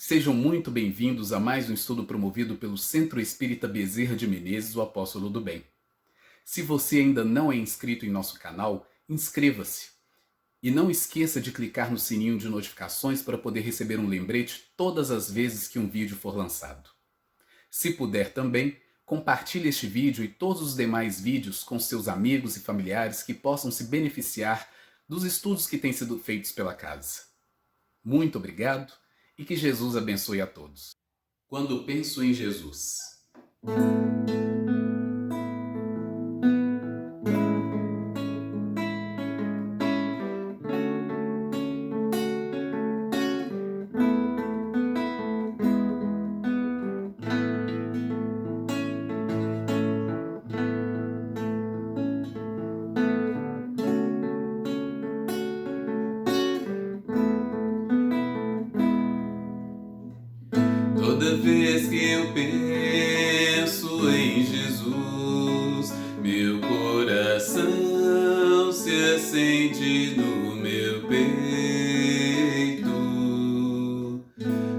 Sejam muito bem-vindos a mais um estudo promovido pelo Centro Espírita Bezerra de Menezes, o Apóstolo do Bem. Se você ainda não é inscrito em nosso canal, inscreva-se. E não esqueça de clicar no sininho de notificações para poder receber um lembrete todas as vezes que um vídeo for lançado. Se puder também, compartilhe este vídeo e todos os demais vídeos com seus amigos e familiares que possam se beneficiar dos estudos que têm sido feitos pela casa. Muito obrigado e que Jesus abençoe a todos. Quando penso em Jesus. Toda vez que eu penso em Jesus, meu coração se acende no meu peito.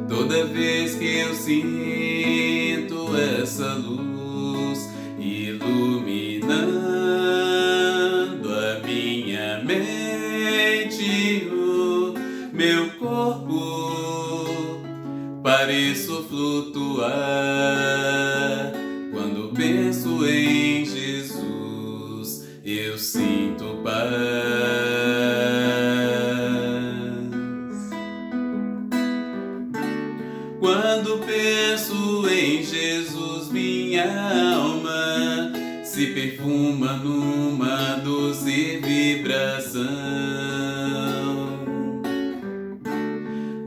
Toda vez que eu sinto essa luz iluminando a minha mente, o meu corpo, pareço flutuar. Quando penso em Jesus, eu sinto paz. Quando penso em Jesus, minha alma se perfuma numa doce vibração.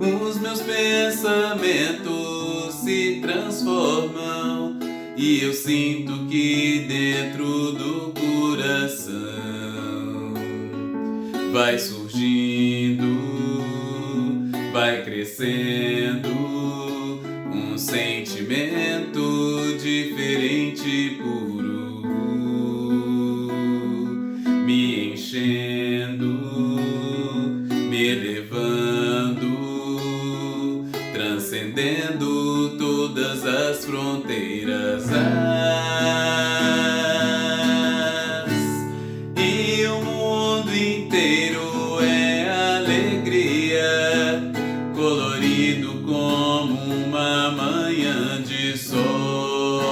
Os meus pensamentos se transformam e eu sinto que dentro do coração vai surgindo, vai crescendo um sentimento diferente e puro, me enchendo, me elevando, transcendendo todas as fronteiras. E o mundo inteiro é alegria, colorido como uma manhã de sol.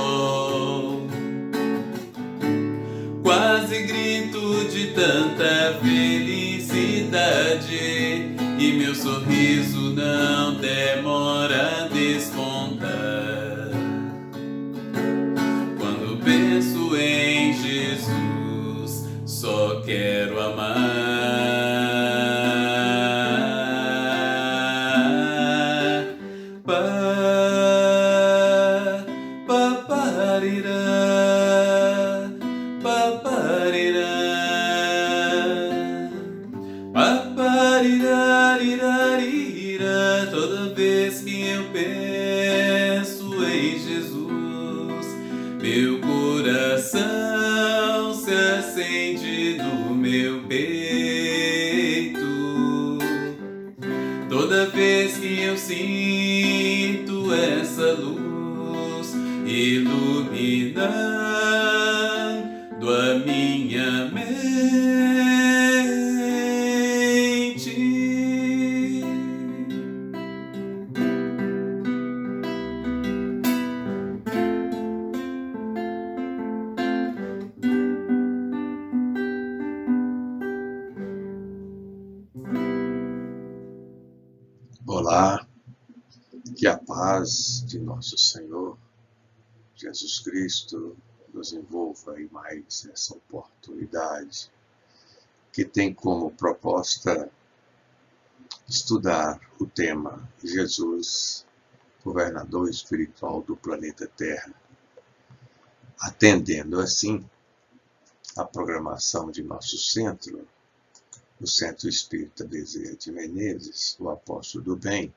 Quase grito de tanta felicidade, e meu sorriso não demora a despontar. Quando penso em Jesus, só quero amar. Paparirá, paparirá, paparirá. Toda vez que eu penso em Jesus, meu coração se acende no meu peito. Toda vez que eu sinto essa luz iluminando a minha mente. Olá, que a paz de nosso Senhor Jesus Cristo nos envolva em mais essa oportunidade, que tem como proposta estudar o tema Jesus, governador espiritual do planeta Terra, atendendo assim a programação de nosso centro, o Centro Espírita Bezerra de Menezes, o Apóstolo do Bem,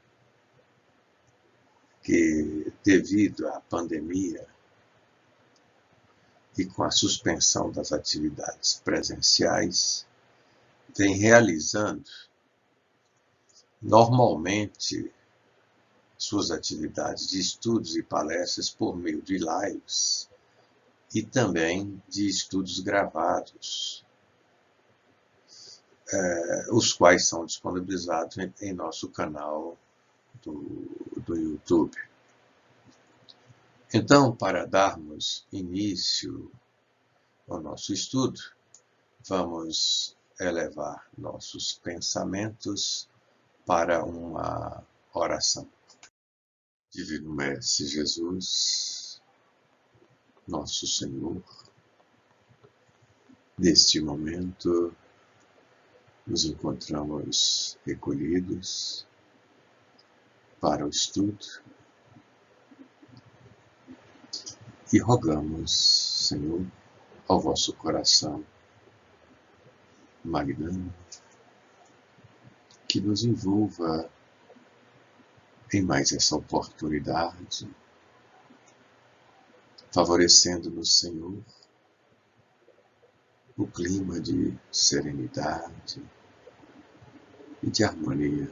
que devido à pandemia e com a suspensão das atividades presenciais, vem realizando normalmente suas atividades de estudos e palestras por meio de lives e também de estudos gravados, os quais são disponibilizados em nosso canal do YouTube. Então, para darmos início ao nosso estudo, vamos elevar nossos pensamentos para uma oração. Divino Mestre Jesus, nosso Senhor, neste momento nos encontramos recolhidos para o estudo e rogamos, Senhor, ao vosso coração magnânimo que nos envolva em mais essa oportunidade, favorecendo-nos, Senhor, o clima de serenidade e de harmonia,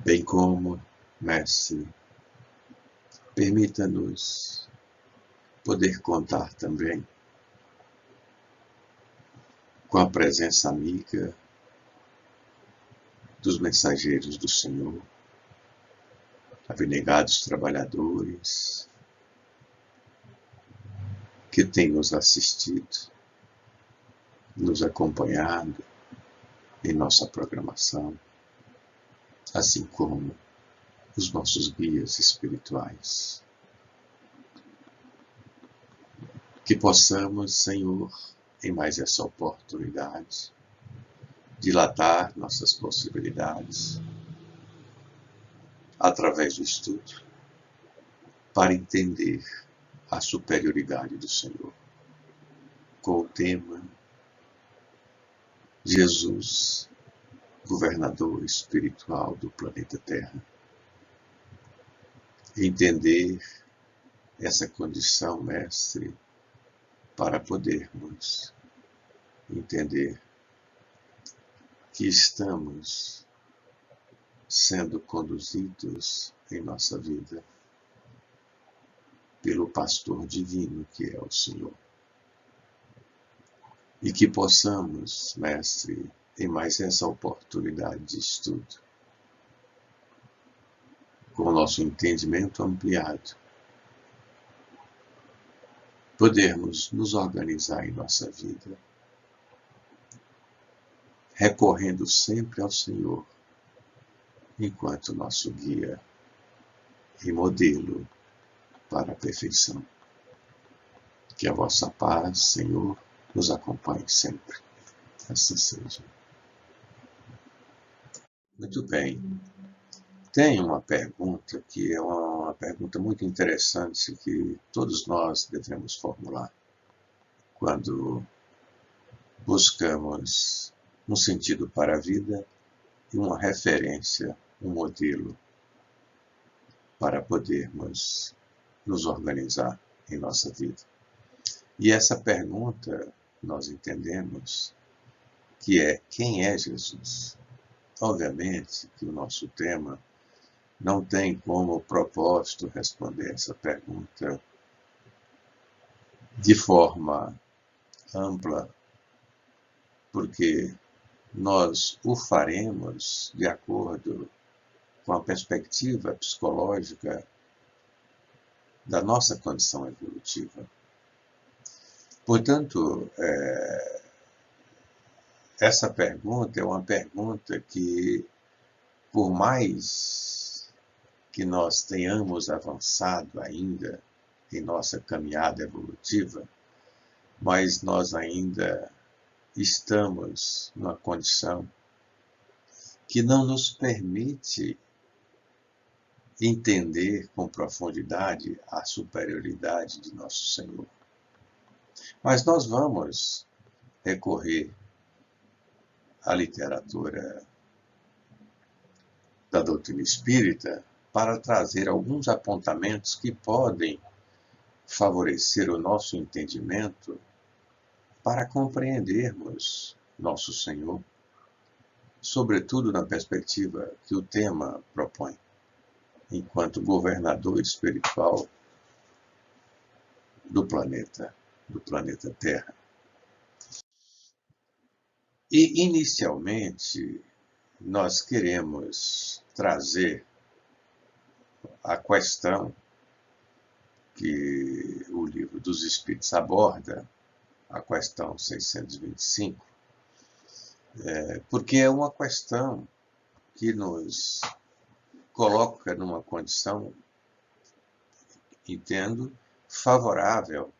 bem como, Mestre, permita-nos poder contar também com a presença amiga dos mensageiros do Senhor, abnegados trabalhadores, que têm nos assistido, nos acompanhado em nossa programação, assim como os nossos guias espirituais. Que possamos, Senhor, em mais essa oportunidade, dilatar nossas possibilidades através do estudo para entender a superioridade do Senhor, com o tema Jesus, governador espiritual do planeta Terra. Entender essa condição, Mestre, para podermos entender que estamos sendo conduzidos em nossa vida pelo pastor divino que é o Senhor. E que possamos, Mestre, em mais essa oportunidade de estudo, com o nosso entendimento ampliado, podermos nos organizar em nossa vida, recorrendo sempre ao Senhor, enquanto nosso guia e modelo para a perfeição. Que a vossa paz, Senhor, nos acompanhe sempre. Assim seja. Muito bem. Tem uma pergunta que é uma pergunta muito interessante que todos nós devemos formular quando buscamos um sentido para a vida e uma referência, um modelo para podermos nos organizar em nossa vida. E essa pergunta nós entendemos que é: quem é Jesus? Obviamente que o nosso tema não tem como propósito responder essa pergunta de forma ampla, porque nós o faremos de acordo com a perspectiva psicológica da nossa condição evolutiva. Portanto, essa pergunta é uma pergunta que, por mais que nós tenhamos avançado ainda em nossa caminhada evolutiva, mas nós ainda estamos numa condição que não nos permite entender com profundidade a superioridade de nosso Senhor. Mas nós vamos recorrer à literatura da doutrina espírita para trazer alguns apontamentos que podem favorecer o nosso entendimento para compreendermos nosso Senhor, sobretudo na perspectiva que o tema propõe. enquanto governador espiritual do planeta Terra. E, inicialmente, nós queremos trazer a questão que o Livro dos Espíritos aborda, a questão 625, porque é uma questão que nos coloca numa condição, entendo, favorável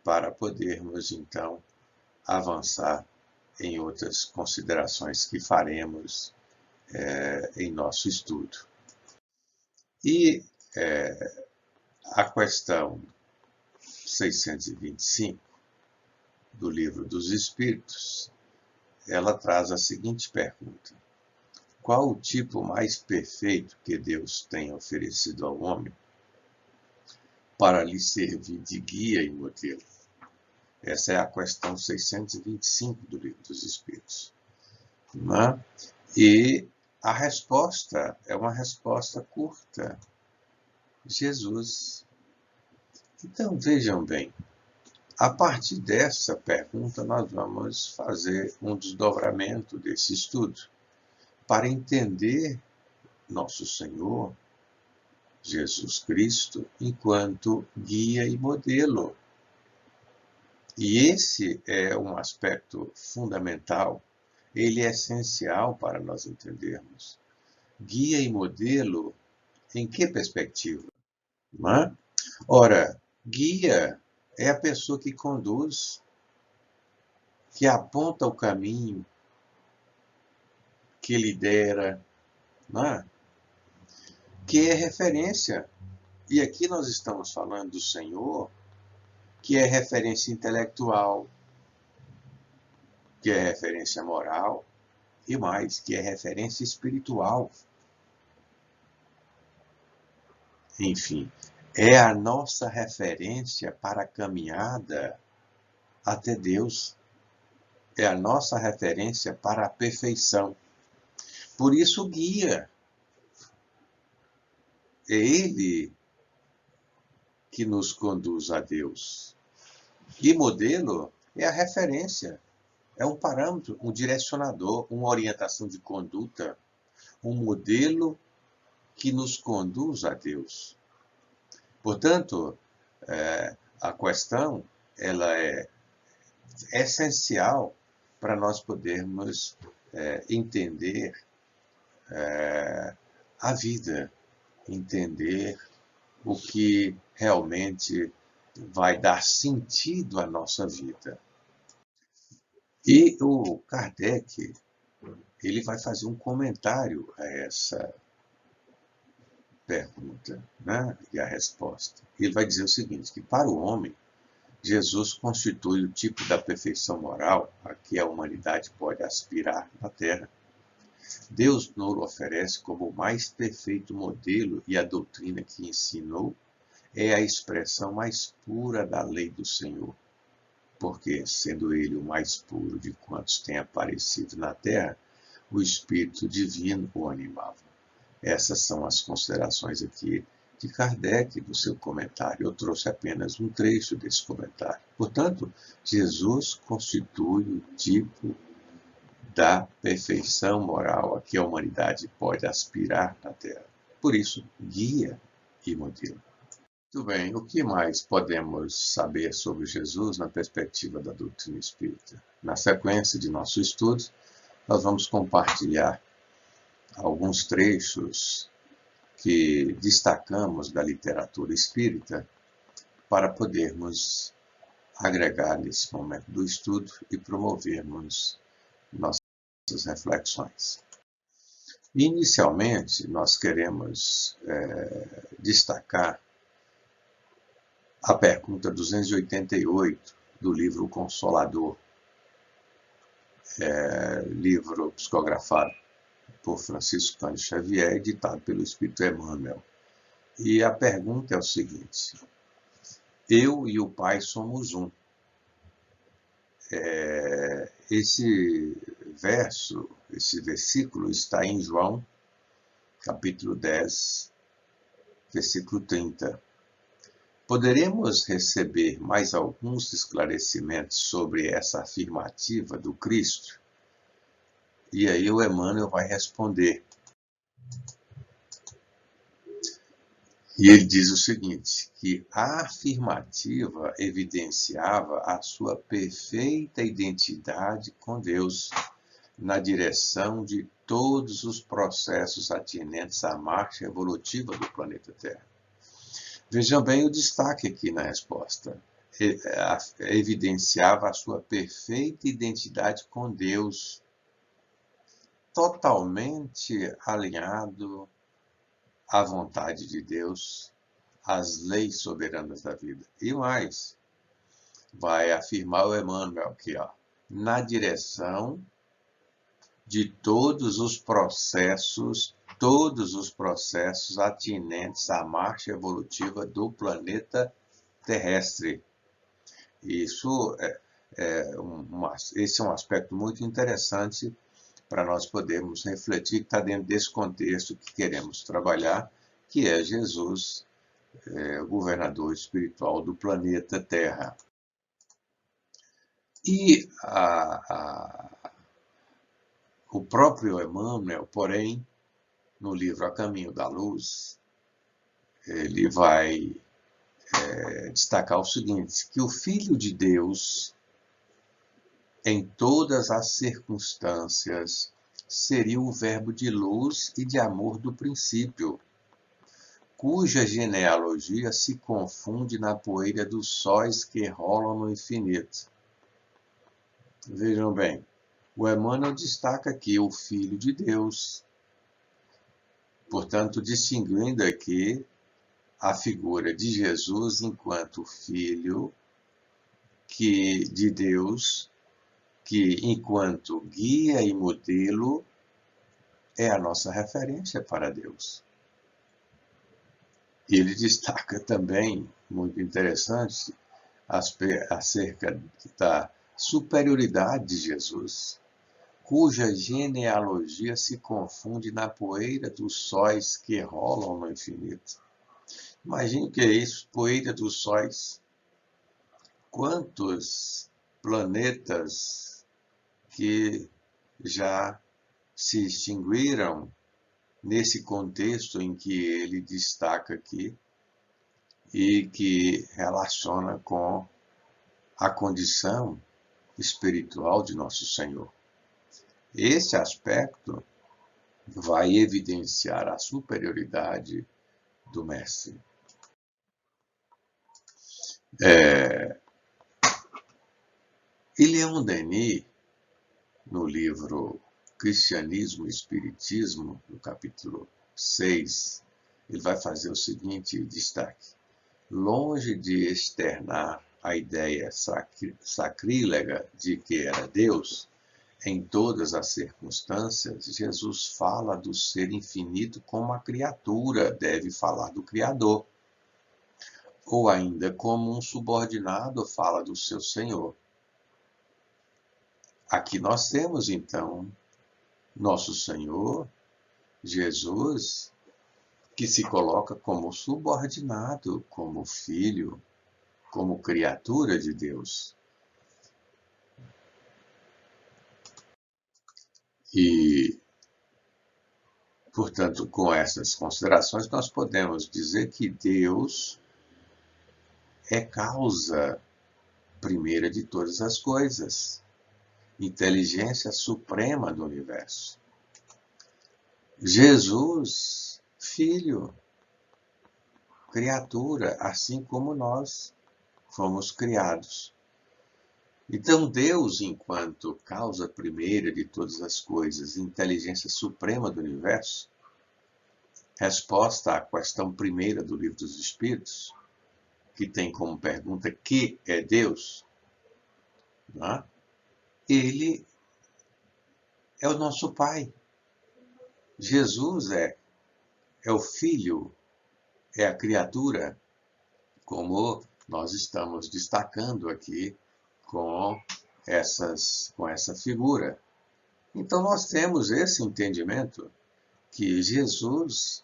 para podermos, então, avançar em outras considerações que faremos em nosso estudo. E a questão 625 do Livro dos Espíritos, ela traz a seguinte pergunta: qual o tipo mais perfeito que Deus tem oferecido ao homem para lhe servir de guia e modelo? Essa é a questão 625 do Livro dos Espíritos. Né? E a resposta é uma resposta curta: Jesus. Então, vejam bem, a partir dessa pergunta, nós vamos fazer um desdobramento desse estudo para entender nosso Senhor Jesus Cristo enquanto guia e modelo. E esse é um aspecto fundamental, ele é essencial para nós entendermos. Guia e modelo, em que perspectiva? Não é? Ora, guia é a pessoa que conduz, que aponta o caminho, que lidera, não é? Que é referência. E aqui nós estamos falando do Senhor, que é referência intelectual, que é referência moral, e mais, que é referência espiritual. Enfim, é a nossa referência para a caminhada até Deus. É a nossa referência para a perfeição. Por isso, guia. É Ele que nos conduz a Deus. E modelo é a referência, é um parâmetro, um direcionador, uma orientação de conduta, um modelo que nos conduz a Deus. Portanto, a questão ela é essencial para nós podermos entender a vida, entender o que realmente vai dar sentido à nossa vida. E o Kardec, ele vai fazer um comentário a essa pergunta, né, e a resposta. Ele vai dizer o seguinte, que para o homem, Jesus constitui o tipo da perfeição moral a que a humanidade pode aspirar na Terra. Deus nos oferece como o mais perfeito modelo e a doutrina que ensinou é a expressão mais pura da lei do Senhor, porque, sendo ele o mais puro de quantos têm aparecido na Terra, o Espírito Divino o animava. Essas são as considerações aqui de Kardec, do seu comentário. Eu trouxe apenas um trecho desse comentário. Portanto, Jesus constitui o tipo da perfeição moral a que a humanidade pode aspirar na Terra. Por isso, guia e modelo. Muito bem, o que mais podemos saber sobre Jesus na perspectiva da doutrina espírita? Na sequência de nosso estudo, nós vamos compartilhar alguns trechos que destacamos da literatura espírita para podermos agregar nesse momento do estudo e promovermos nossas reflexões. Inicialmente, nós queremos destacar a pergunta 288 do livro Consolador, livro psicografado por Francisco Cândido Xavier, editado pelo Espírito Emmanuel. E a pergunta é o seguinte: eu e o Pai somos um. Esse versículo está em João, capítulo 10, versículo 30. Poderemos receber mais alguns esclarecimentos sobre essa afirmativa do Cristo? E aí o Emmanuel vai responder. E ele diz o seguinte, que a afirmativa evidenciava a sua perfeita identidade com Deus na direção de todos os processos atinentes à marcha evolutiva do planeta Terra. Vejam bem o destaque aqui na resposta. Evidenciava a sua perfeita identidade com Deus, totalmente alinhado à vontade de Deus, às leis soberanas da vida. E mais, vai afirmar o Emmanuel aqui, na direção de todos os processos atinentes à marcha evolutiva do planeta terrestre. Isso esse é um aspecto muito interessante para nós podermos refletir, que está dentro desse contexto que queremos trabalhar, que é Jesus, o governador espiritual do planeta Terra. E o próprio Emmanuel, porém, no livro A Caminho da Luz, ele vai destacar o seguinte, que o Filho de Deus, em todas as circunstâncias, seria o verbo de luz e de amor do princípio, cuja genealogia se confunde na poeira dos sóis que rolam no infinito. Vejam bem, o Emmanuel destaca aqui o Filho de Deus, portanto, distinguindo aqui a figura de Jesus enquanto Filho de Deus, que enquanto guia e modelo é a nossa referência para Deus. E ele destaca também, muito interessante, acerca da superioridade de Jesus, cuja genealogia se confunde na poeira dos sóis que rolam no infinito. Imagine o que é isso, poeira dos sóis. Quantos planetas que já se extinguiram nesse contexto em que ele destaca aqui e que relaciona com a condição espiritual de nosso Senhor. Esse aspecto vai evidenciar a superioridade do Mestre. E Leon Denis, no livro Cristianismo e Espiritismo, no capítulo 6, ele vai fazer o seguinte destaque. Longe de externar a ideia sacrílega de que era Deus, em todas as circunstâncias, Jesus fala do ser infinito como a criatura deve falar do Criador. Ou ainda, como um subordinado fala do seu Senhor. Aqui nós temos, então, nosso Senhor, Jesus, que se coloca como subordinado, como filho, como criatura de Deus. E, portanto, com essas considerações, nós podemos dizer que Deus é causa primeira de todas as coisas, inteligência suprema do universo. Jesus, filho, criatura, assim como nós fomos criados. Então, Deus, enquanto causa primeira de todas as coisas, inteligência suprema do universo, resposta à questão primeira do Livro dos Espíritos, que tem como pergunta que é Deus, né? Ele é o nosso Pai. Jesus é o Filho, é a criatura, como nós estamos destacando aqui com essa figura. Então, nós temos esse entendimento que Jesus,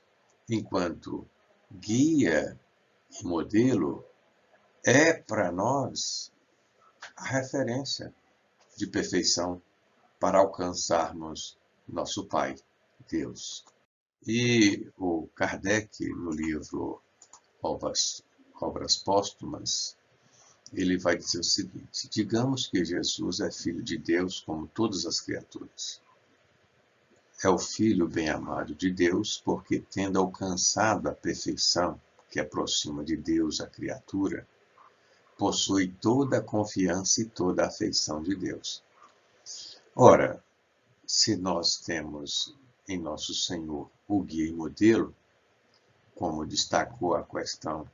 enquanto guia e modelo é para nós a referência de perfeição para alcançarmos nosso Pai, Deus. E o Kardec, no livro Obras Póstumas, ele vai dizer o seguinte: digamos que Jesus é filho de Deus como todas as criaturas. É o filho bem-amado de Deus, porque, tendo alcançado a perfeição que aproxima de Deus a criatura, possui toda a confiança e toda a afeição de Deus. Ora, se nós temos em nosso Senhor o guia e modelo, como destacou a questão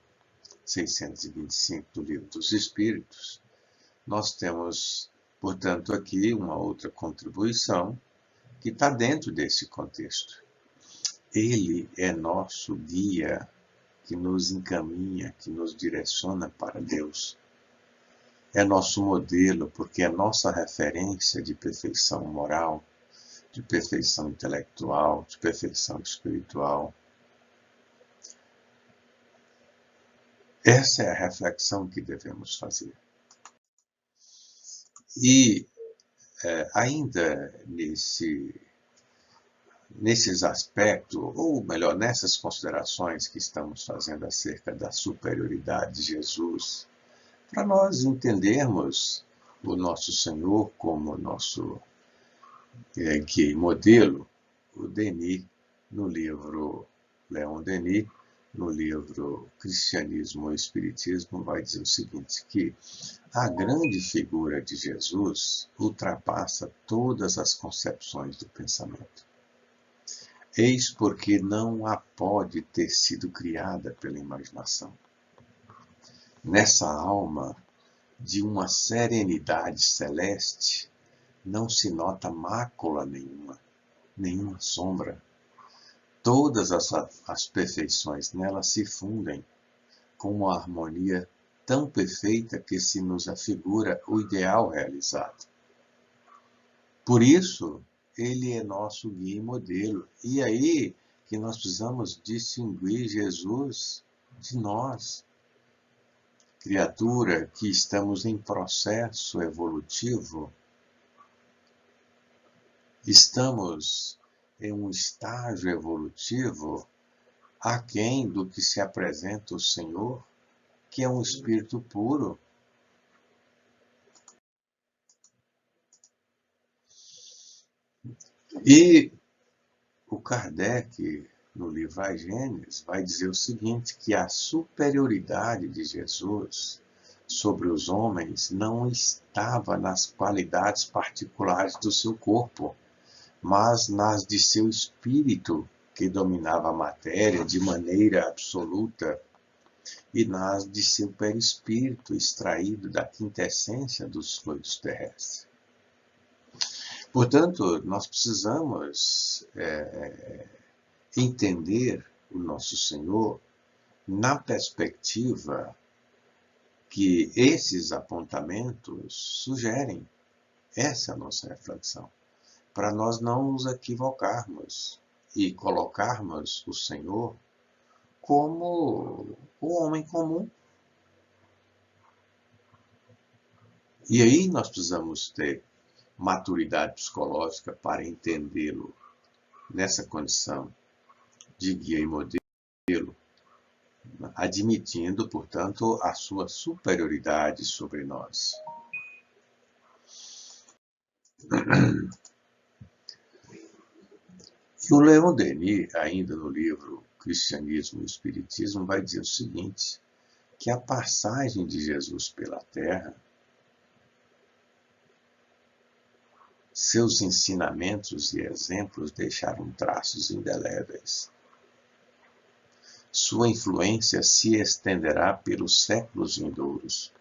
625 do Livro dos Espíritos, nós temos, portanto, aqui uma outra contribuição que está dentro desse contexto. Ele é nosso guia que nos encaminha, que nos direciona para Deus. É nosso modelo, porque é nossa referência de perfeição moral, de perfeição intelectual, de perfeição espiritual. Essa é a reflexão que devemos fazer. E ainda nesses aspectos, ou melhor, nessas considerações que estamos fazendo acerca da superioridade de Jesus, para nós entendermos o nosso Senhor como nosso guia e modelo, o Denis, no livro Leon Denis, no livro Cristianismo e Espiritismo, vai dizer o seguinte, que a grande figura de Jesus ultrapassa todas as concepções do pensamento. Eis porque não a pode ter sido criada pela imaginação. Nessa alma de uma serenidade celeste, não se nota mácula nenhuma sombra. Todas as perfeições nela se fundem com uma harmonia tão perfeita que se nos afigura o ideal realizado. Por isso, ele é nosso guia e modelo. E aí que nós precisamos distinguir Jesus de nós, criatura que estamos em processo evolutivo, estamos em um estágio evolutivo aquém do que se apresenta o Senhor, que é um espírito puro. E o Kardec, no livro A Gênesis, vai dizer o seguinte, que a superioridade de Jesus sobre os homens não estava nas qualidades particulares do seu corpo, mas nas de seu espírito, que dominava a matéria de maneira absoluta, e nas de seu perispírito, extraído da quintessência dos fluidos terrestres. Portanto, nós precisamos entender o nosso Senhor na perspectiva que esses apontamentos sugerem. Essa é a nossa reflexão, para nós não nos equivocarmos e colocarmos o Senhor como o homem comum. E aí nós precisamos ter maturidade psicológica para entendê-lo nessa condição de guia e modelo, admitindo, portanto, a sua superioridade sobre nós. E o Leon Denis, ainda no livro Cristianismo e Espiritismo, vai dizer o seguinte, que a passagem de Jesus pela Terra, seus ensinamentos e exemplos deixaram traços indeléveis. Sua influência se estenderá pelos séculos vindouros.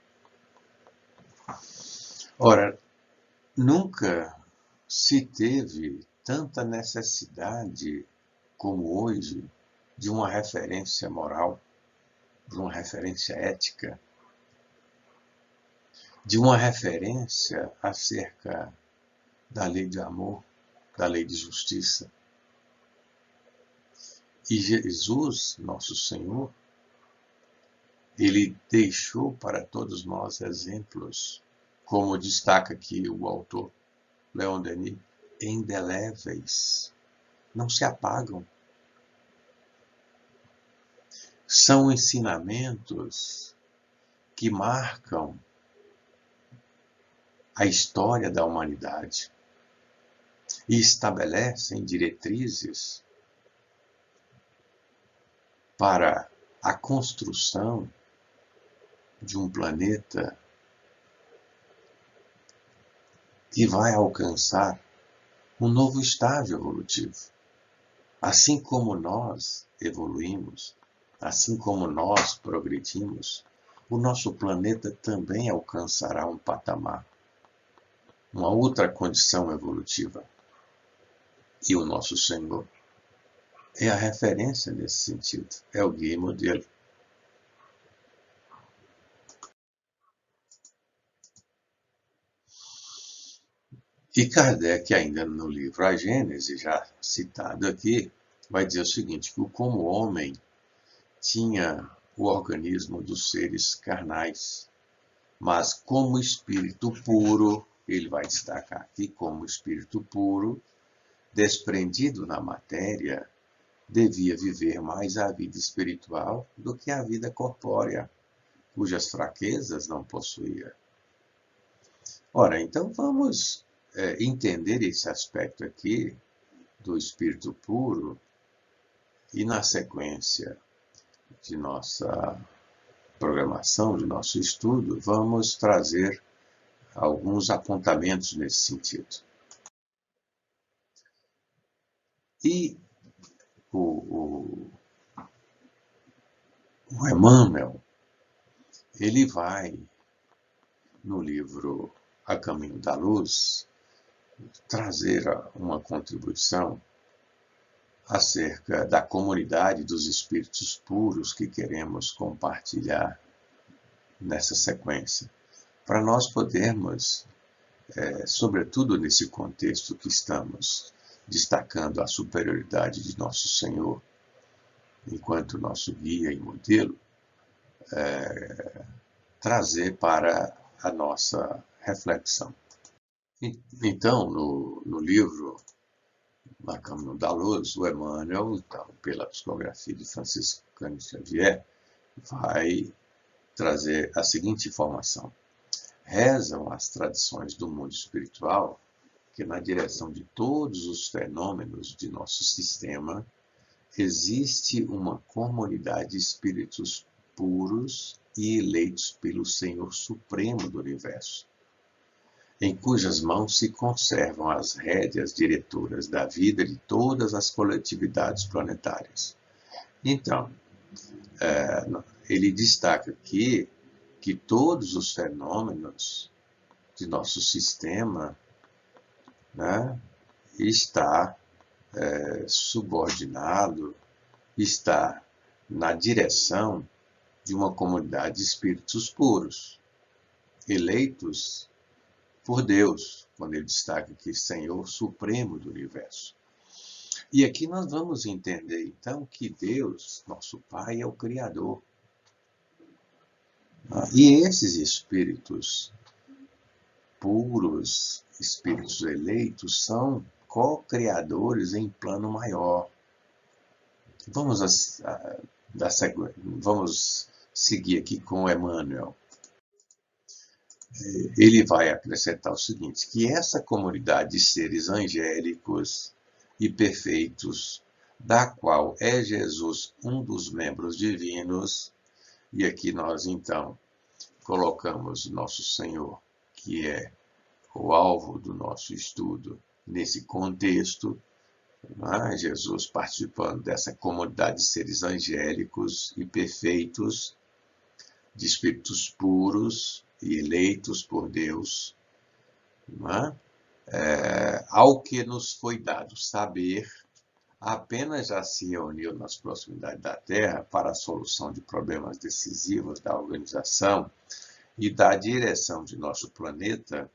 Ora, nunca se teve tanta necessidade como hoje de uma referência moral, de uma referência ética, de uma referência acerca da lei de amor, da lei de justiça. E Jesus, nosso Senhor, ele deixou para todos nós exemplos, como destaca aqui o autor Leon Denis, indeléveis, não se apagam. São ensinamentos que marcam a história da humanidade e estabelecem diretrizes para a construção de um planeta que vai alcançar um novo estágio evolutivo. Assim como nós evoluímos, assim como nós progredimos, o nosso planeta também alcançará um patamar, uma outra condição evolutiva. E o nosso Senhor é a referência nesse sentido, é o guia e modelo. E Kardec, ainda no livro A Gênese, já citado aqui, vai dizer o seguinte, que como homem tinha o organismo dos seres carnais, mas como espírito puro, ele vai destacar aqui, como espírito puro, desprendido na matéria, devia viver mais a vida espiritual do que a vida corpórea, cujas fraquezas não possuía. Ora, então vamos entender esse aspecto aqui do espírito puro e, na sequência de nossa programação, de nosso estudo, vamos trazer alguns apontamentos nesse sentido. E o Emmanuel, ele vai, no livro A Caminho da Luz, trazer uma contribuição acerca da comunidade dos espíritos puros que queremos compartilhar nessa sequência, para nós podermos, sobretudo nesse contexto que estamos destacando a superioridade de nosso Senhor, enquanto nosso guia e modelo, trazer para a nossa reflexão. Então, no livro A Caminho da Luz, o Emmanuel, então, pela psicografia de Francisco Cândido Xavier, vai trazer a seguinte informação. Rezam as tradições do mundo espiritual que, na direção de todos os fenômenos de nosso sistema, existe uma comunidade de espíritos puros e eleitos pelo Senhor Supremo do Universo, em cujas mãos se conservam as rédeas diretoras da vida de todas as coletividades planetárias. Então, ele destaca aqui que todos os fenômenos de nosso sistema, né, está subordinado, está na direção de uma comunidade de espíritos puros, eleitos por Deus, quando ele destaca aqui Senhor Supremo do Universo. E aqui nós vamos entender, então, que Deus, nosso Pai, é o Criador. E esses espíritos puros, espíritos eleitos, são co-criadores em plano maior. Vamos seguir aqui com Emmanuel. Ele vai acrescentar o seguinte, que essa comunidade de seres angélicos e perfeitos, da qual é Jesus um dos membros divinos, e aqui nós então colocamos nosso Senhor, que é o alvo do nosso estudo, nesse contexto, né? Jesus participando dessa comunidade de seres angélicos e perfeitos, de espíritos puros e eleitos por Deus, né? Ao que nos foi dado saber, apenas já se reuniu nas proximidades da Terra para a solução de problemas decisivos da organização e da direção de nosso planeta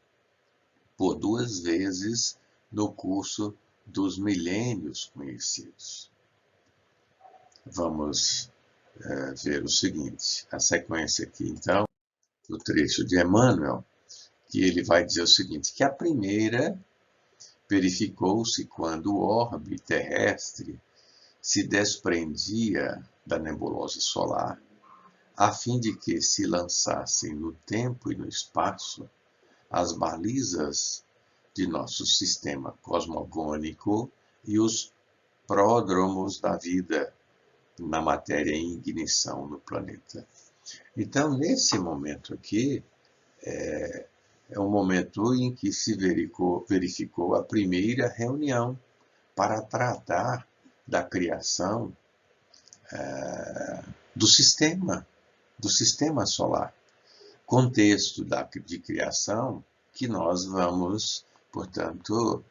por 2 vezes no curso dos milênios conhecidos. vamos ver o seguinte, a sequência aqui, então, do trecho de Emmanuel, que ele vai dizer o seguinte, que a primeira verificou-se quando o orbe terrestre se desprendia da nebulosa solar, a fim de que se lançassem no tempo e no espaço as balizas de nosso sistema cosmogônico e os pródromos da vida na matéria em ignição no planeta. Então, nesse momento aqui, é um momento em que se verificou a primeira reunião para tratar da criação do sistema solar. Contexto de criação que nós vamos, portanto,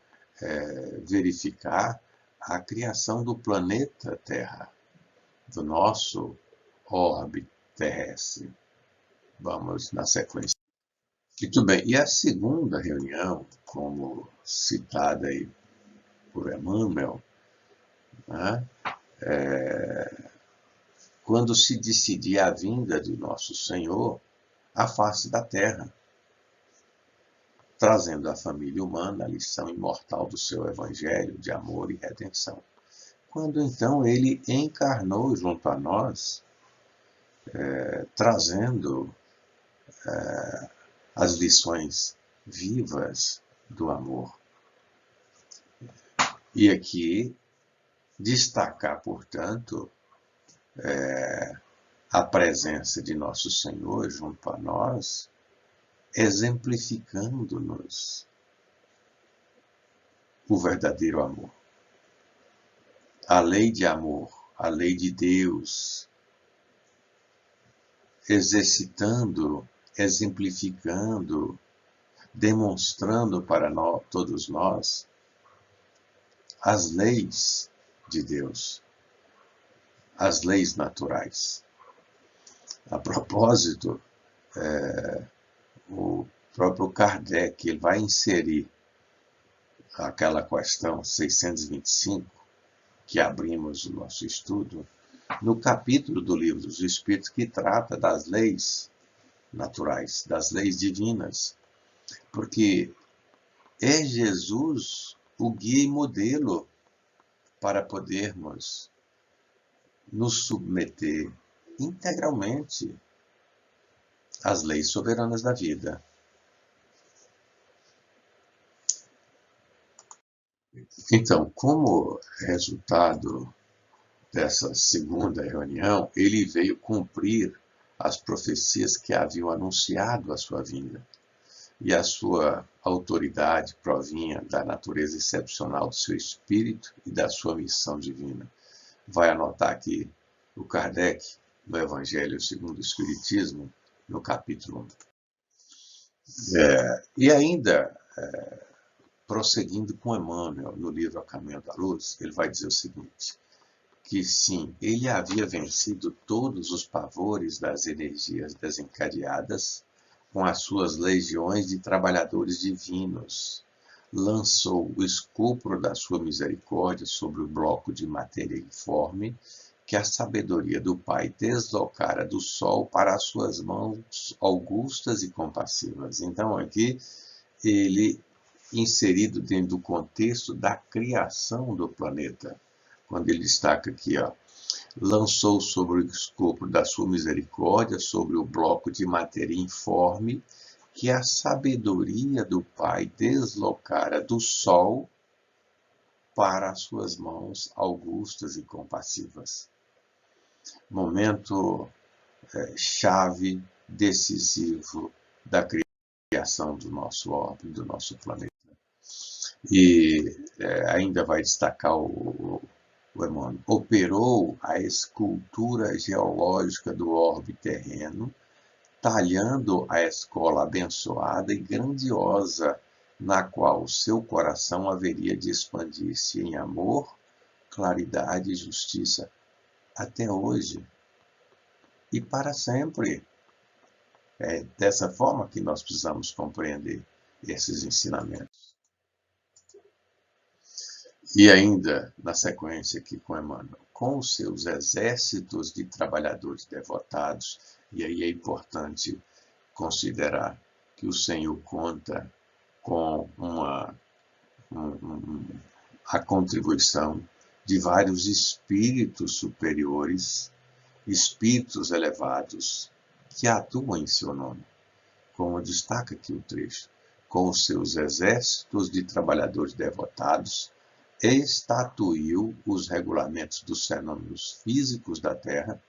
verificar a criação do planeta Terra, do nosso orbe terrestre. Vamos na sequência. Muito bem, e a segunda reunião, como citada aí por Emmanuel, né, quando se decidir a vinda de nosso Senhor à face da Terra, trazendo à família humana a lição imortal do seu Evangelho de amor e redenção. Quando então ele encarnou junto a nós, trazendo as lições vivas do amor. E aqui destacar, portanto, a presença de nosso Senhor junto a nós, exemplificando-nos o verdadeiro amor. A lei de amor, a lei de Deus, exercitando, exemplificando, demonstrando para todos nós as leis de Deus, as leis naturais. A propósito, o próprio Kardec ele vai inserir aquela questão 625, que abrimos o nosso estudo, no capítulo do Livro dos Espíritos que trata das leis naturais, das leis divinas, porque é Jesus o guia e modelo para podermos nos submeter integralmente às leis soberanas da vida. Então, como resultado dessa segunda reunião, ele veio cumprir as profecias que haviam anunciado a sua vinda. E a sua autoridade provinha da natureza excepcional do seu espírito e da sua missão divina. Vai anotar aqui o Kardec, no Evangelho segundo o Espiritismo, no capítulo 1. E ainda, prosseguindo com Emmanuel, no livro A Caminho da Luz, ele vai dizer o seguinte, que sim, ele havia vencido todos os pavores das energias desencadeadas com as suas legiões de trabalhadores divinos, lançou o escopro da sua misericórdia sobre o bloco de matéria informe que a sabedoria do Pai deslocara do sol para as suas mãos augustas e compassivas. Então, aqui, ele inserido dentro do contexto da criação do planeta, quando ele destaca aqui, lançou sobre o escopo da sua misericórdia, sobre o bloco de matéria informe, que a sabedoria do Pai deslocara do sol para as suas mãos augustas e compassivas. Momento chave, decisivo da criação do nosso orbe, do nosso planeta. E ainda vai destacar o Emmanuel, operou a escultura geológica do orbe terreno, talhando a escola abençoada e grandiosa, na qual o seu coração haveria de expandir-se em amor, claridade e justiça, até hoje e para sempre. É dessa forma que nós precisamos compreender esses ensinamentos. E ainda, na sequência aqui com Emmanuel, com os seus exércitos de trabalhadores devotados, e aí é importante considerar que o Senhor conta com a contribuição de vários espíritos superiores, espíritos elevados, que atuam em seu nome, como destaca aqui o trecho, com os seus exércitos de trabalhadores devotados, estatuiu os regulamentos dos fenômenos físicos da Terra,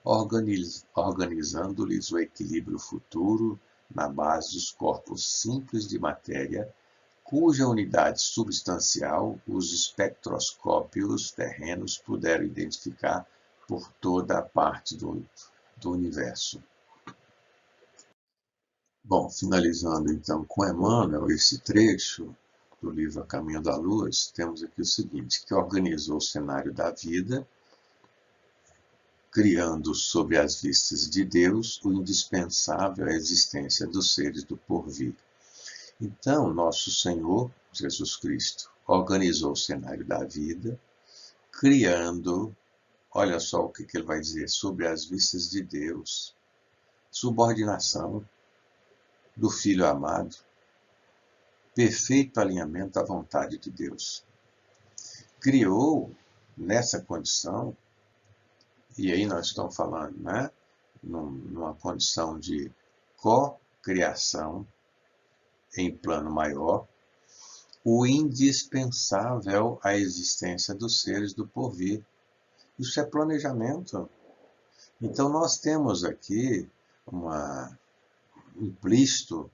organizando-lhes o equilíbrio futuro na base dos corpos simples de matéria, cuja unidade substancial os espectroscópios terrenos puderam identificar por toda a parte do universo. Bom, finalizando então com Emmanuel, esse trecho do livro A Caminho da Luz, temos aqui o seguinte, que organizou o cenário da vida, criando sob as vistas de Deus o indispensável à existência dos seres do porvir. Então, nosso Senhor, Jesus Cristo, organizou o cenário da vida, criando, olha só o que ele vai dizer, sobre as vistas de Deus, subordinação do Filho amado, perfeito alinhamento à vontade de Deus. Criou nessa condição, e aí nós estamos falando, né, numa condição de co-criação em plano maior, o indispensável à existência dos seres do porvir. Isso é planejamento. Então nós temos aqui implícito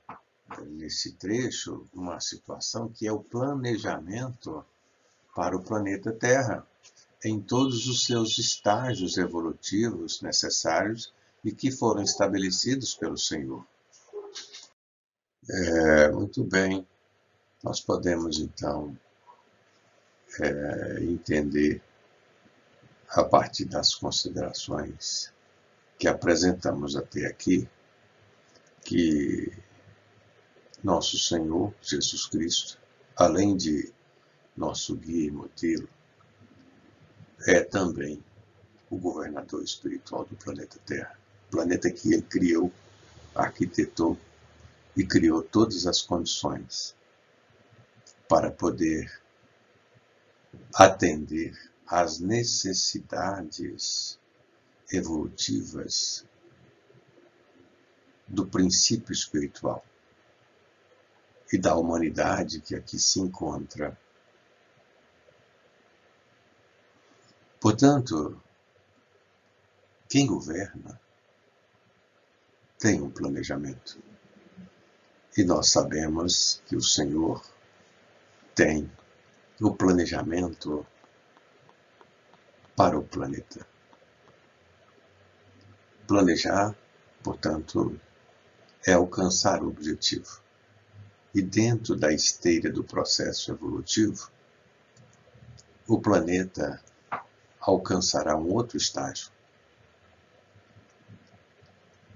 nesse trecho uma situação que é o planejamento para o planeta Terra, em todos os seus estágios evolutivos necessários e que foram estabelecidos pelo Senhor. Muito bem, nós podemos então entender, a partir das considerações que apresentamos até aqui, que nosso Senhor Jesus Cristo, além de nosso guia e modelo, é também o governador espiritual do planeta Terra. Planeta que ele criou, arquitetou e criou todas as condições para poder atender às necessidades evolutivas do princípio espiritual e da humanidade que aqui se encontra. Portanto, quem governa tem um planejamento. E nós sabemos que o Senhor tem o planejamento para o planeta. Planejar, portanto, é alcançar o objetivo. E dentro da esteira do processo evolutivo, o planeta alcançará um outro estágio,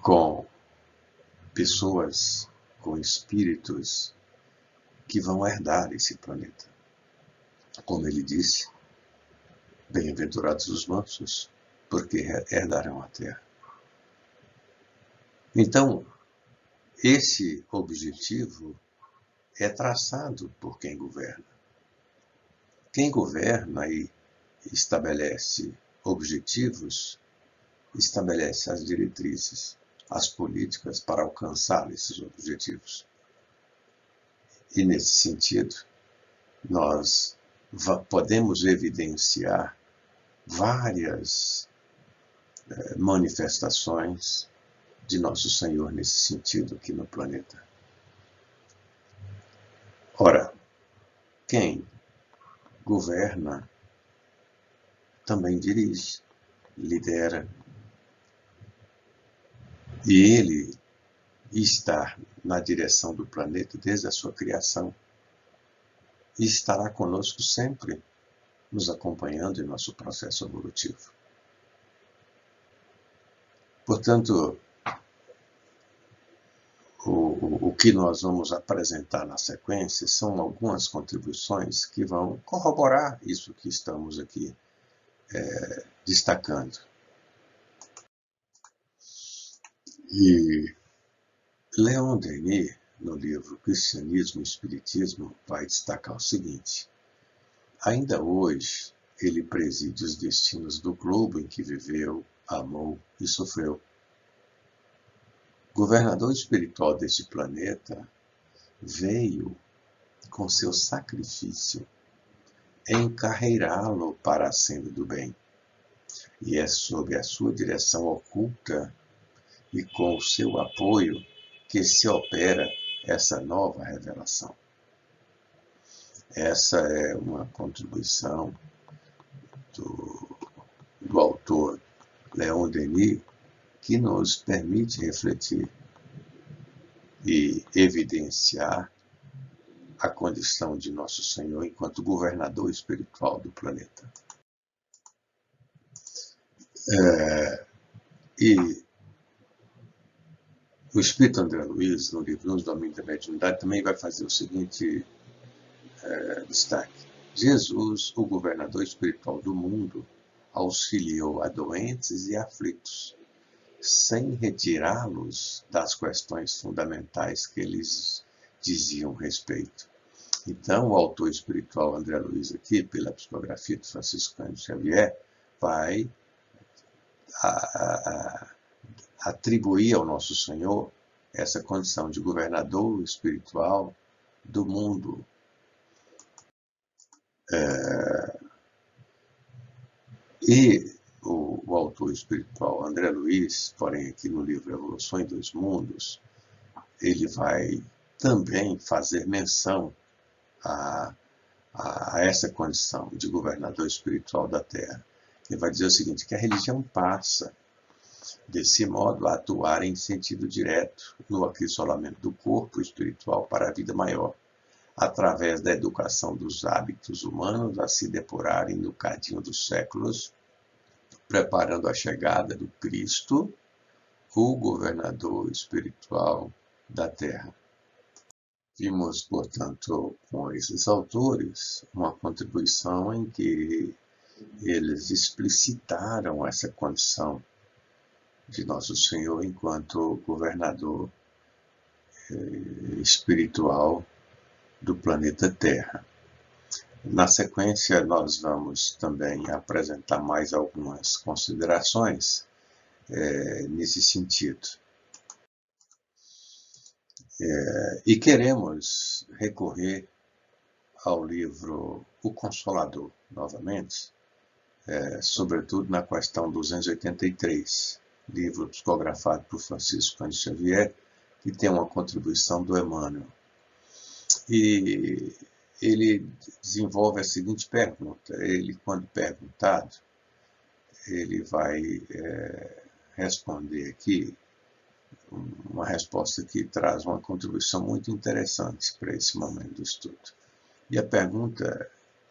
com pessoas, com espíritos que vão herdar esse planeta. Como ele disse, bem-aventurados os mansos, porque herdarão a terra. Então, esse objetivo é traçado por quem governa. Quem governa e estabelece objetivos, estabelece as diretrizes, as políticas para alcançar esses objetivos. E nesse sentido, nós podemos evidenciar várias manifestações de nosso Senhor nesse sentido aqui no planeta. Ora, quem governa também dirige, lidera. E ele está na direção do planeta desde a sua criação e estará conosco sempre, nos acompanhando em nosso processo evolutivo. Portanto, o que nós vamos apresentar na sequência são algumas contribuições que vão corroborar isso que estamos aqui destacando. E Leon Denis, no livro Cristianismo e Espiritismo, vai destacar o seguinte: ainda hoje, ele preside os destinos do globo em que viveu, amou e sofreu. Governador espiritual deste planeta, veio, com seu sacrifício, encarreirá-lo para a senda do bem. E é sob a sua direção oculta e com o seu apoio que se opera essa nova revelação. Essa é uma contribuição do autor Leon Denis, que nos permite refletir e evidenciar a condição de Nosso Senhor enquanto governador espiritual do planeta. E o Espírito André Luiz, no livro Nos Domínios da Mediunidade, também vai fazer o seguinte destaque: Jesus, o governador espiritual do mundo, auxiliou a doentes e aflitos, sem retirá-los das questões fundamentais que eles diziam respeito. Então, o autor espiritual André Luiz aqui, pela psicografia de Francisco Cândido Xavier, vai atribuir ao Nosso Senhor essa condição de governador espiritual do mundo. E o autor espiritual André Luiz, porém aqui no livro Evoluções dos Mundos, ele vai também fazer menção a essa condição de governador espiritual da Terra. Ele vai dizer o seguinte, que a religião passa, desse modo, a atuar em sentido direto no acrisolamento do corpo espiritual para a vida maior, através da educação dos hábitos humanos a se depurarem no cadinho dos séculos, preparando a chegada do Cristo, o governador espiritual da Terra. Vimos, portanto, com esses autores, uma contribuição em que eles explicitaram essa condição de Nosso Senhor enquanto governador espiritual do planeta Terra. Na sequência, nós vamos também apresentar mais algumas considerações nesse sentido. E queremos recorrer ao livro O Consolador, novamente, sobretudo na questão 283, livro psicografado por Francisco Cândido Xavier, que tem uma contribuição do Emmanuel. E ele desenvolve a seguinte pergunta. Ele, quando perguntado, ele vai responder aqui uma resposta que traz uma contribuição muito interessante para esse momento do estudo. E a pergunta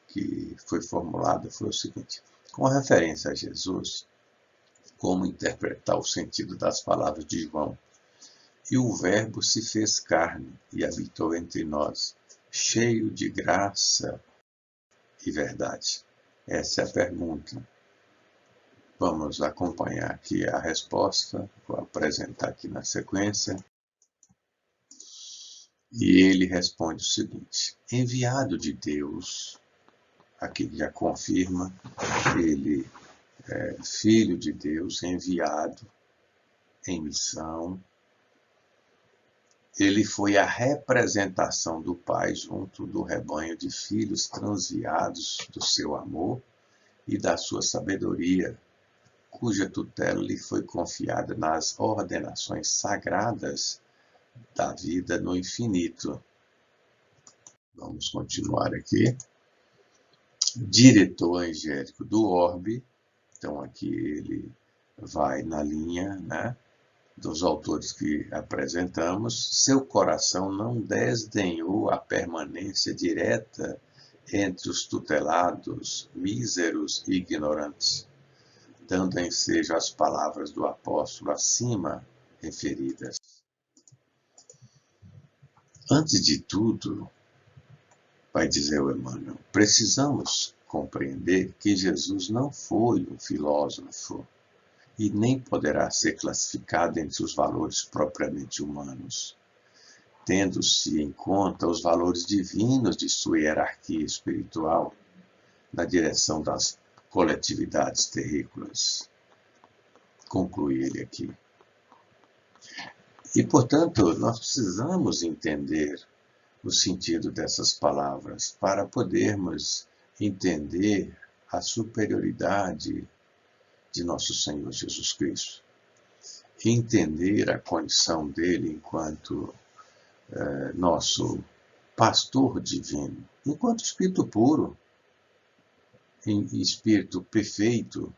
que foi formulada foi o seguinte: com referência a Jesus, como interpretar o sentido das palavras de João? E o Verbo se fez carne e habitou entre nós, cheio de graça e verdade. Essa é a pergunta. Vamos acompanhar aqui a resposta, vou apresentar aqui na sequência. E ele responde o seguinte: enviado de Deus, aqui já confirma, ele é filho de Deus, enviado em missão. Ele foi a representação do Pai junto do rebanho de filhos transviados do seu amor e da sua sabedoria, cuja tutela lhe foi confiada nas ordenações sagradas da vida no infinito. Vamos continuar aqui. Diretor angélico do orbe. Então aqui ele vai na linha, dos autores que apresentamos. Seu coração não desdenhou a permanência direta entre os tutelados, míseros e ignorantes, dando ensejo às palavras do apóstolo acima referidas. Antes de tudo, vai dizer o Emmanuel, precisamos compreender que Jesus não foi um filósofo e nem poderá ser classificado entre os valores propriamente humanos, tendo-se em conta os valores divinos de sua hierarquia espiritual na direção das coletividades terrícolas. Conclui ele aqui. E, portanto, nós precisamos entender o sentido dessas palavras para podermos entender a superioridade de nosso Senhor Jesus Cristo. Entender a condição dele enquanto nosso pastor divino, enquanto espírito puro, em espírito perfeito,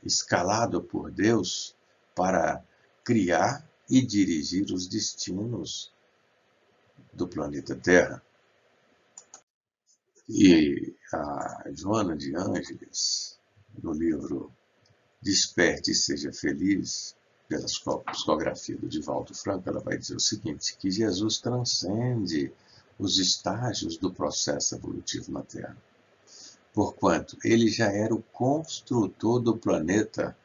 escalado por Deus para criar e dirigir os destinos do planeta Terra. E a Joana de Ângeles, no livro Desperte e Seja Feliz, pela psicografia do Divaldo Franco, ela vai dizer o seguinte, que Jesus transcende os estágios do processo evolutivo na Terra, porquanto ele já era o construtor do planeta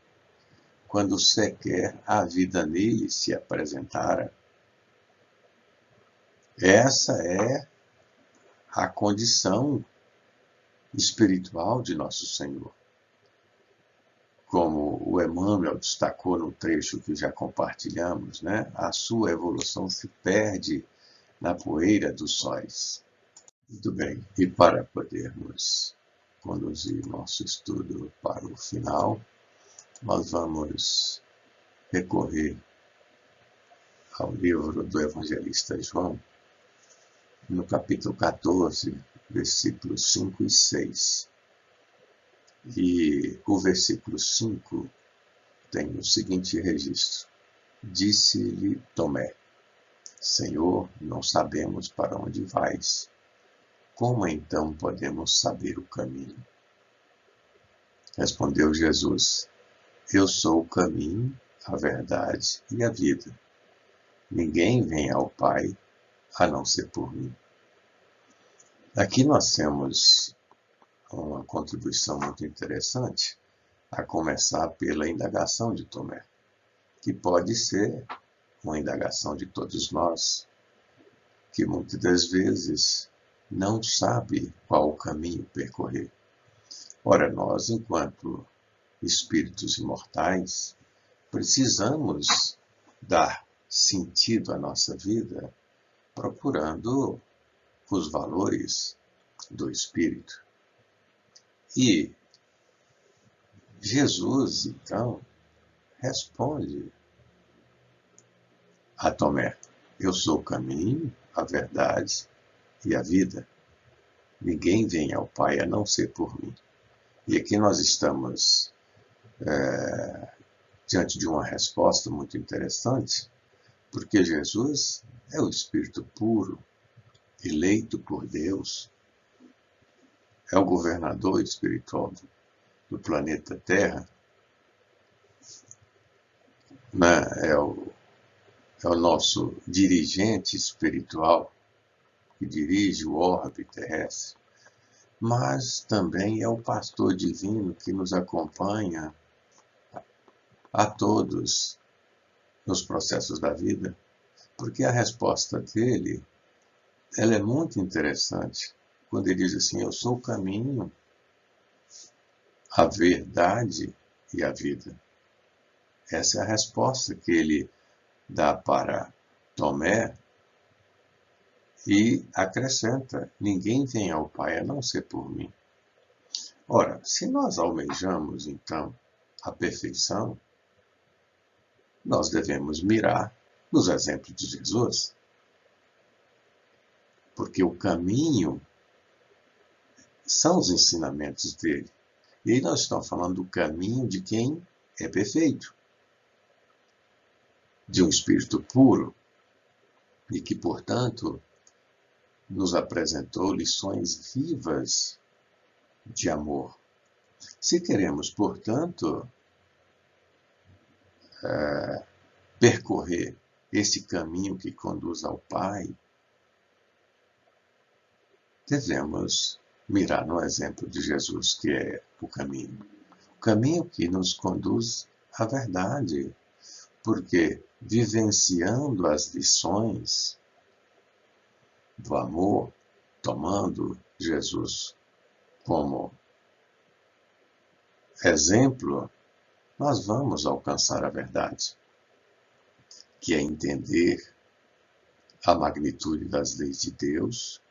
quando sequer a vida nele se apresentara. Essa é a condição espiritual de nosso Senhor. Como o Emmanuel destacou no trecho que já compartilhamos, né? A sua evolução se perde na poeira dos sóis. Muito bem, e para podermos conduzir nosso estudo para o final, nós vamos recorrer ao livro do evangelista João, no capítulo 14, versículos 5 e 6. E o versículo 5 tem o seguinte registro. Disse-lhe Tomé, Senhor, não sabemos para onde vais. Como então podemos saber o caminho? Respondeu Jesus, eu sou o caminho, a verdade e a vida. Ninguém vem ao Pai a não ser por mim. Aqui nós temos uma contribuição muito interessante, a começar pela indagação de Tomé, que pode ser uma indagação de todos nós, que muitas das vezes não sabe qual o caminho percorrer. Ora, nós, enquanto espíritos imortais, precisamos dar sentido à nossa vida procurando os valores do Espírito. E Jesus, então, responde a Tomé, eu sou o caminho, a verdade e a vida. Ninguém vem ao Pai a não ser por mim. E aqui nós estamos diante de uma resposta muito interessante, porque Jesus é o Espírito puro, eleito por Deus, é o governador espiritual do planeta Terra, né? É o nosso dirigente espiritual que dirige o orbe terrestre, mas também é o pastor divino que nos acompanha a todos nos processos da vida, porque a resposta dele ela é muito interessante. Quando ele diz assim, eu sou o caminho, a verdade e a vida. Essa é a resposta que ele dá para Tomé e acrescenta, ninguém vem ao Pai a não ser por mim. Ora, se nós almejamos, então, a perfeição, nós devemos mirar nos exemplos de Jesus, porque o caminho são os ensinamentos dele. E aí nós estamos falando do caminho de quem é perfeito, de um espírito puro, e que, portanto, nos apresentou lições vivas de amor. Se queremos, portanto, percorrer esse caminho que conduz ao Pai, devemos mirar no exemplo de Jesus, que é o caminho que nos conduz à verdade, porque vivenciando as lições do amor, tomando Jesus como exemplo, nós vamos alcançar a verdade, que é entender a magnitude das leis de Deus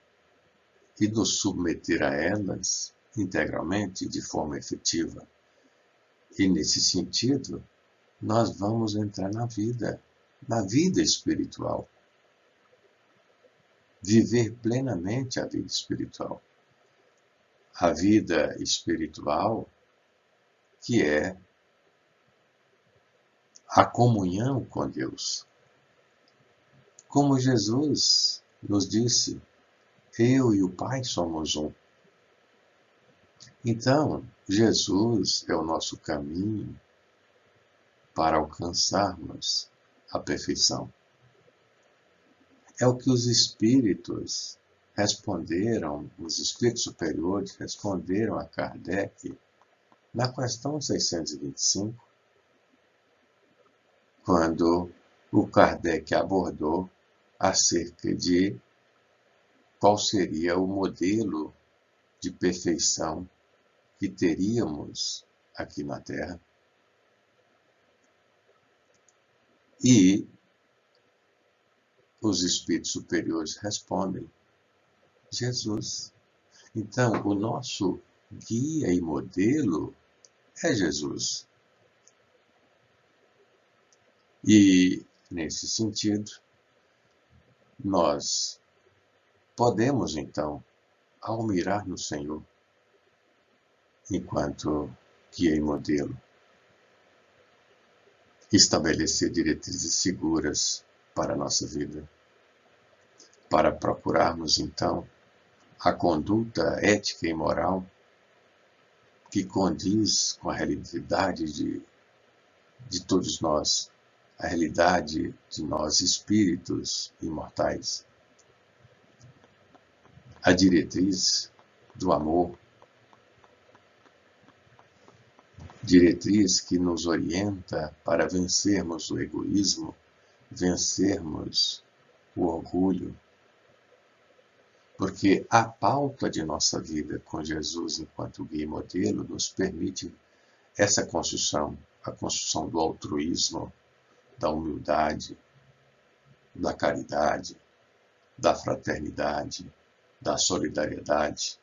e nos submeter a elas integralmente, de forma efetiva. E nesse sentido, nós vamos entrar na vida espiritual. Viver plenamente a vida espiritual. A vida espiritual que é a comunhão com Deus. Como Jesus nos disse, eu e o Pai somos um. Então, Jesus é o nosso caminho para alcançarmos a perfeição. É o que os espíritos responderam, os espíritos superiores responderam a Kardec na questão 625, quando o Kardec abordou acerca de qual seria o modelo de perfeição que teríamos aqui na Terra. E os espíritos superiores respondem, Jesus. Então, o nosso guia e modelo é Jesus. E, nesse sentido, nós podemos, então, ao mirar no Senhor, enquanto guia e modelo, estabelecer diretrizes seguras para a nossa vida, para procurarmos, então, a conduta ética e moral que condiz com a realidade de todos nós, a realidade de nós espíritos imortais. A diretriz do amor, diretriz que nos orienta para vencermos o egoísmo, vencermos o orgulho, porque a pauta de nossa vida com Jesus enquanto guia e modelo nos permite essa construção, a construção do altruísmo, da humildade, da caridade, da fraternidade, da solidariedade.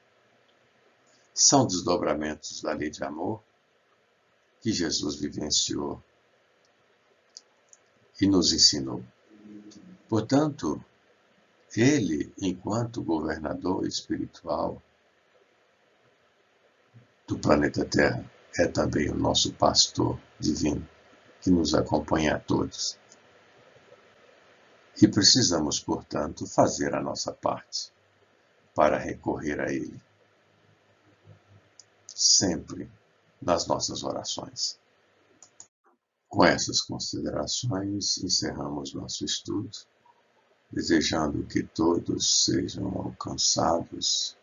São desdobramentos da lei de amor que Jesus vivenciou e nos ensinou. Portanto, ele, enquanto governador espiritual do planeta Terra, é também o nosso pastor divino, que nos acompanha a todos. E precisamos, portanto, fazer a nossa parte para recorrer a ele, sempre nas nossas orações. Com essas considerações, encerramos nosso estudo, desejando que todos sejam alcançados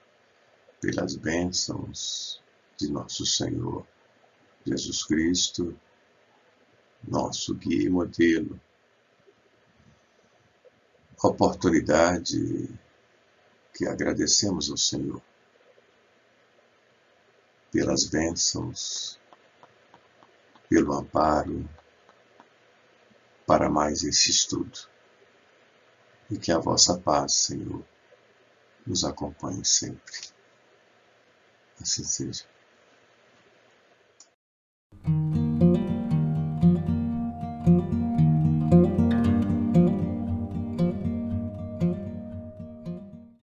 pelas bênçãos de nosso Senhor Jesus Cristo, nosso guia e modelo. Oportunidade que agradecemos ao Senhor pelas bênçãos, pelo amparo para mais esse estudo. E que a vossa paz, Senhor, nos acompanhe sempre. Assim seja.